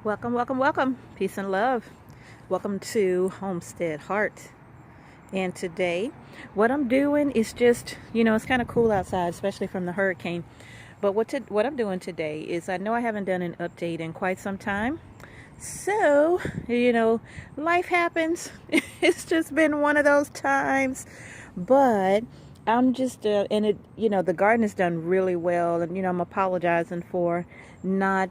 Welcome, welcome, welcome. Peace and love. Welcome to Homestead Heart. And today, what I'm doing is just, it's kind of cool outside, especially from the hurricane. But what I'm doing today is I know I haven't done an update in quite some time. So, life happens. It's just been one of those times. But I'm just, and it, the garden has done really well. And, I'm apologizing for not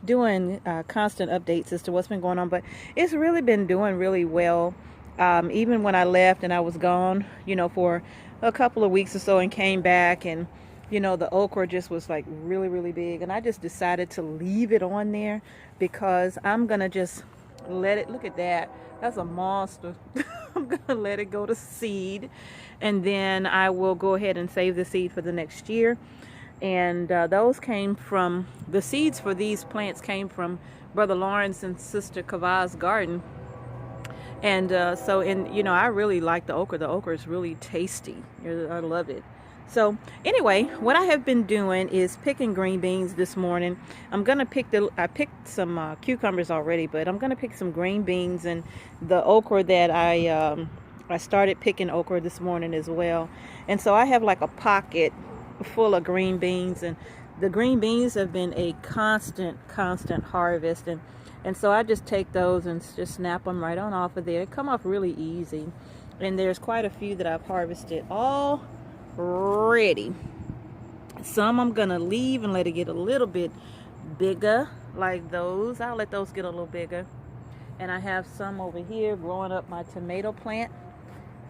doing constant updates as to what's been going on. But it's really been doing really well. Even when I left and I was gone, for a couple of weeks or so and came back and the okra just was like really, really big. And I just decided to leave it on there because I'm going to just let it, look at that. That's a monster. I'm going to let it go to seed. And then I will go ahead and save the seed for the next year. And those came from, the seeds for these plants came from Brother Lawrence and Sister Kava's garden. And I really like the okra. The okra is really tasty. I love it. So anyway, what I have been doing is picking green beans this morning. I picked some cucumbers already, but I'm gonna pick some green beans and the okra that I started picking okra this morning as well. And so I have like a pocket full of green beans, and the green beans have been a constant harvest. And so I just take those and just snap them right on off of there. They come off really easy. And there's quite a few that I've harvested already. Some I'm going to leave and let it get a little bit bigger, like those. I'll let those get a little bigger. And I have some over here growing up my tomato plant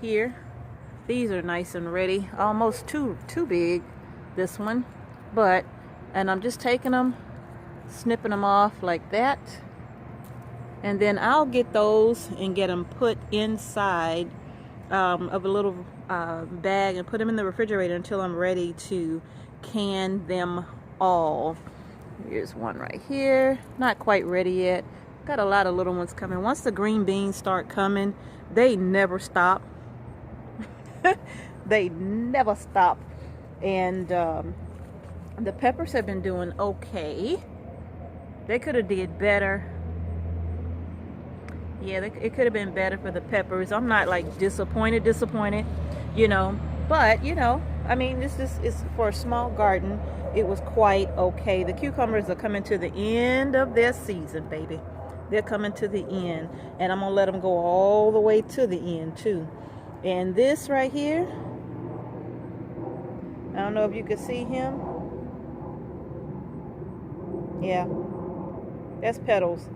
here. These are nice and ready. Almost too big, this one. And I'm just taking them, snipping them off like that. And then I'll get those and get them put inside of a little bag and put them in the refrigerator until I'm ready to can them all. Here's one right here. Not quite ready yet. Got a lot of little ones coming. Once the green beans start coming, they never stop. They never stop. And the peppers have been doing okay. They could have did better. Yeah, it could have been better for the peppers. I'm not like disappointed, but I mean, this is for a small garden. It was quite okay. The cucumbers are coming to the end of their season, baby. They're coming to the end, and I'm gonna let them go all the way to the end too. And this right here, I don't know if you can see him. Yeah, that's Petals.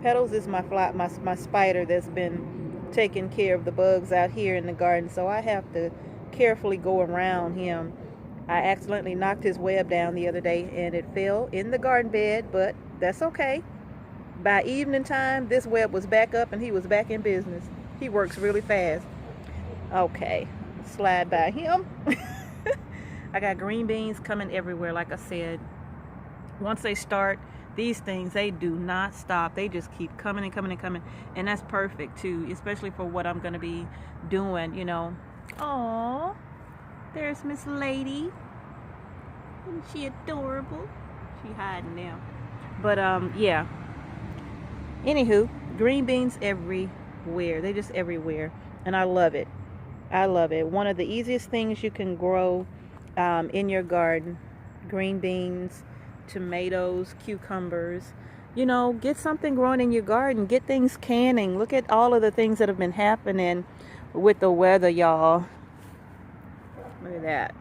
Petals is my spider that's been taking care of the bugs out here in the garden, so I have to carefully go around him. I accidentally knocked his web down the other day and it fell in the garden bed, but that's okay. By evening time, this web was back up and he was back in business. He works really fast. Okay, slide by him. I got green beans coming everywhere, like I said. Once they start, these things, they do not stop. They just keep coming and coming and coming. And that's perfect too, especially for what I'm going to be doing, Oh, there's Miss Lady. Isn't she adorable? She hiding now. But yeah. Anywho, green beans everywhere. They just everywhere. And I love it. I love it. One of the easiest things you can grow in your garden. Green beans, tomatoes, cucumbers. Get something growing in your garden. Get things canning. Look at all of the things that have been happening with the weather, y'all. Look at that.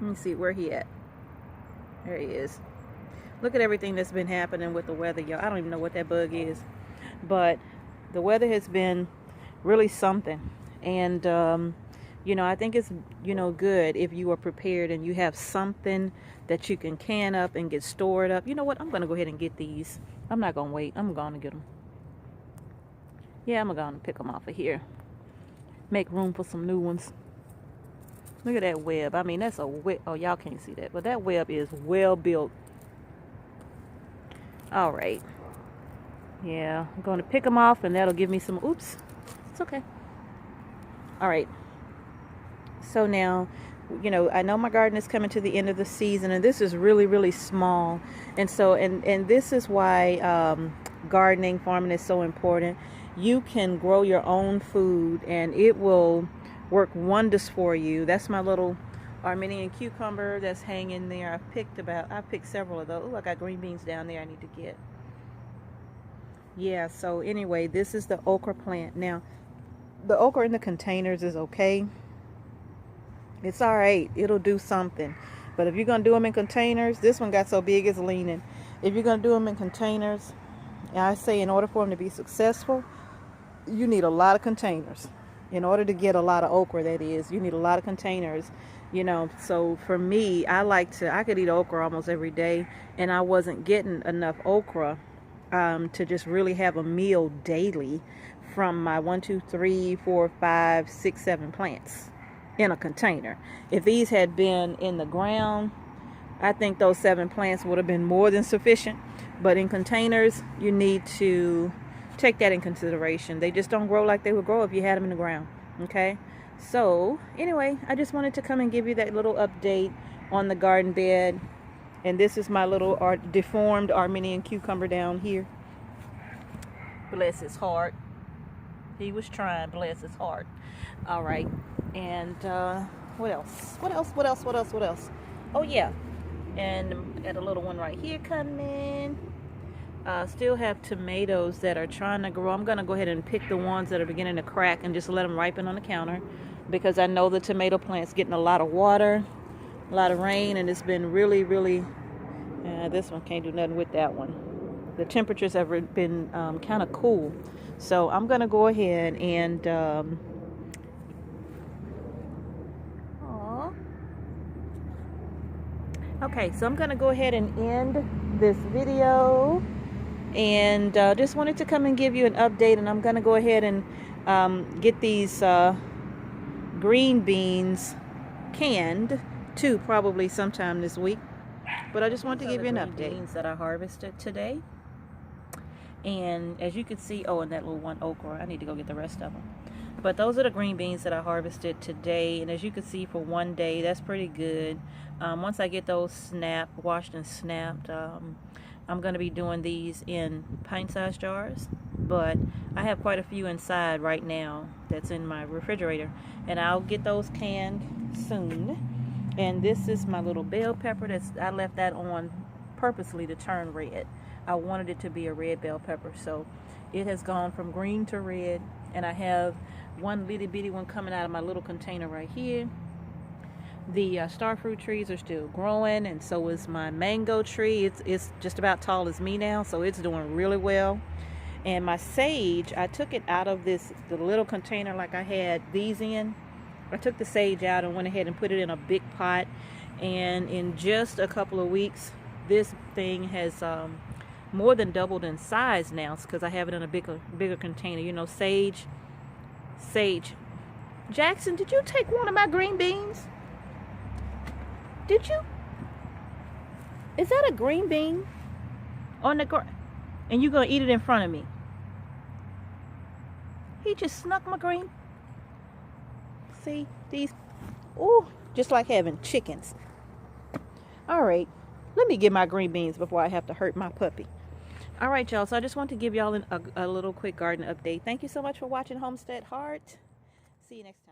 Let me see where he at. There he is. Look at everything that's been happening with the weather, y'all. I don't even know what that bug is, but the weather has been really something. And I think it's good if you are prepared and you have something that you can can up and get stored up. You know what? I'm gonna go ahead and get these. I'm not gonna wait. I'm gonna get them. Yeah, I'm gonna pick them off of here. Make room for some new ones. Look at that web. I mean, that's a web. Oh, y'all can't see that, but that web is well built. All right. Yeah, I'm going to pick them off, and that'll give me some. Oops. It's okay. All right. So now you know, I know my garden is coming to the end of the season, and this is really, really small. And so, and this is why gardening, farming is so important. You can grow your own food, and it will work wonders for you. That's my little Armenian cucumber that's hanging there. I picked several of those. Oh, I got green beans down there I need to get. Yeah, so anyway, this is the okra plant. Now, the okra in the containers is okay. It's all right. It'll do something. But if you're going to do them in containers, this one got so big it's leaning. If you're going to do them in containers, I say in order for them to be successful, you need a lot of containers. In order to get a lot of okra, that is, you need a lot of containers. You know, so for me, I could eat okra almost every day, and I wasn't getting enough okra to just really have a meal daily from my 1, 2, 3, 4, 5, 6, 7 plants in a container. If these had been in the ground, I think those 7 plants would have been more than sufficient. But in containers, you need to take that in consideration. They just don't grow like they would grow if you had them in the ground. Okay? So, anyway, I just wanted to come and give you that little update on the garden bed. And this is my little deformed Armenian cucumber down here. Bless his heart. He was trying, bless his heart. All right. And what else? Oh, yeah. And got a little one right here coming. Still have tomatoes that are trying to grow. I'm going to go ahead and pick the ones that are beginning to crack and just let them ripen on the counter, because I know the tomato plant's getting a lot of water, a lot of rain, and it's been really, really, this one can't do nothing with that one. The temperatures have been kind of cool. So I'm going to go ahead and okay, so I'm going to go ahead and end this video, and just wanted to come and give you an update. And I'm going to go ahead and get these green beans canned too, probably sometime this week. But I just wanted to give you an update. Beans that I harvested today, and as you can see, oh, and that little one okra, I need to go get the rest of them. But those are the green beans that I harvested today, and as you can see, for one day, that's pretty good. Once I get those washed and snapped, I'm going to be doing these in pint-sized jars, but I have quite a few inside right now that's in my refrigerator, and I'll get those canned soon. And this is my little bell pepper I left that on purposely to turn red. I wanted it to be a red bell pepper, so it has gone from green to red, and I have one little bitty one coming out of my little container right here. The starfruit trees are still growing, and so is my mango tree. It's just about tall as me now, so it's doing really well. And my sage, I took it out of the little container like I had these in. I took the sage out and went ahead and put it in a big pot, and in just a couple of weeks, this thing has more than doubled in size now, because I have it in a bigger container. You know, sage. Jackson, did you take one of my green beans? Did you? Is that a green bean on the ground? And you gonna eat it in front of me? He just snuck my green. See these? Ooh, just like having chickens. All right, let me get my green beans before I have to hurt my puppy. All right, y'all. So I just want to give y'all a little quick garden update. Thank you so much for watching Homestead Heart. See you next time.